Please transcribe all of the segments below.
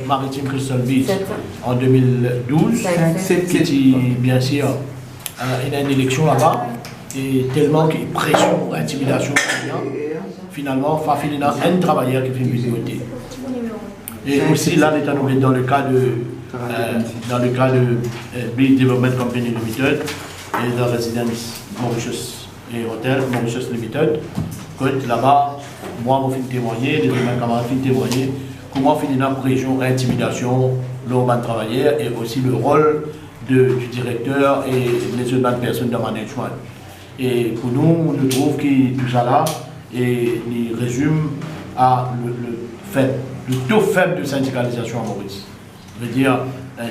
Maritime Crystal Beach en 2012, qui bien sûr il y a une élection là-bas et tellement de pression, intimidation, finalement, il y a un travailleur qui fait une vidéoté. Et aussi là, dans le cas de Big Development Company Limited et de Residence Mauritius et Hotel Mauritius Limited, là-bas, moi, je vais témoigner, les autres camarades vont témoigner comment finir la pression, intimidation, l'urbain travailleur et aussi le rôle du directeur et les autres personnes de management. Et pour nous, on trouve que tout ça là il résume à le taux faible de syndicalisation à Maurice. Je veux dire,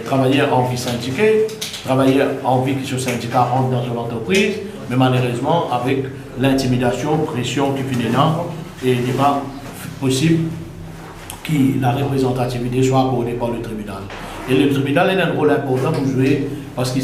travailleurs ont envie de syndiquer, travailleurs ont envie que ce syndicat rentre dans une entreprise, mais malheureusement, avec l'intimidation, pression qui finit là, et il n'est pas possible que la représentativité soit accordée par le tribunal. Et le tribunal a un rôle important pour jouer parce que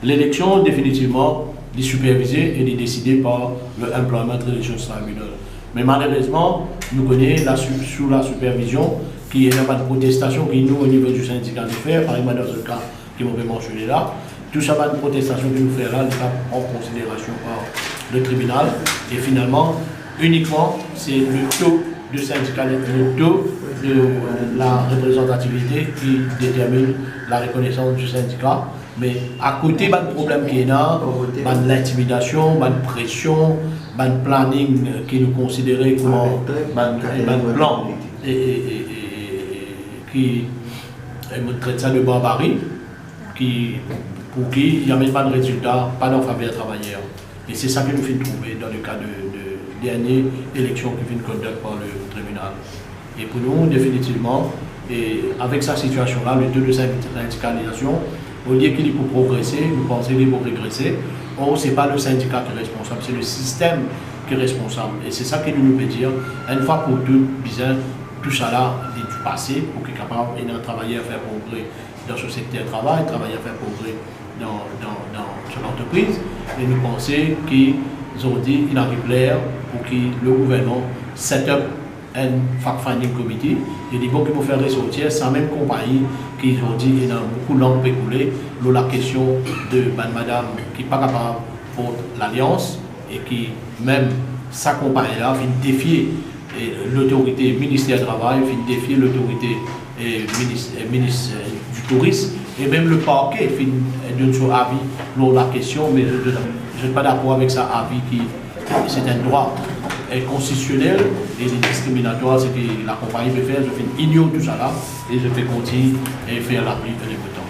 l'élection, définitivement, est supervisée et est décidée par le Employment Relations Tribunal. Mais malheureusement, nous connaissons sous la supervision qu'il y a une protestation qui nous, au niveau du syndicat de faire, par exemple dans ce cas qui m'avait mentionné là, tout ça va de protestation que nous faisons là, n'est pas en considération par le tribunal. Et finalement, uniquement, c'est le taux de syndicalisme, le taux de la représentativité qui détermine la reconnaissance du syndicat. Mais à côté, il y a un problème qui est là, il y a l'intimidation, la pression, le planning qui nous considérait comme un plan qui traite ça de barbarie, pour qui il n'y a même pas de résultat, pas d'en faveur travailleurs. Et c'est ça que nous finissons trouver dans le cas de dernière élection qui vient de conduire par le tribunal. Et pour nous, définitivement, et avec cette situation-là, le taux de syndicalisation, au lieu qu'il est pour progresser, nous pensons qu'il est pour régresser. Or, ce n'est pas le syndicat qui est responsable, c'est le système qui est responsable. Et c'est ça que nous pouvons dire, une fois pour toutes, tout ça là est du passé, pour qu'il soit capable de travailler à faire progrès dans ce secteur de travail, travailler à faire progrès dans son entreprise. Et nous pensons qu'ils ont dit qu'il arrive l'air pour que le gouvernement set up un fact-finding committee. Il dit bon qu'il faut faire ressortir sa même compagnie qui ont dit qu'il y a beaucoup de langues péculées. La question de madame qui n'est pas capable pour l'alliance et qui même sa compagnie-là vient défier l'autorité ministère du Travail, vient défier l'autorité ministre du Tourisme et même le parquet donne son avis sur la question, mais je ne suis pas d'accord avec ça avis qui c'est un droit constitutionnel et discriminatoire, c'est que la compagnie peut faire, je fais ignore tout ça là et je fais continuer et faire la pluie de l'écoutant.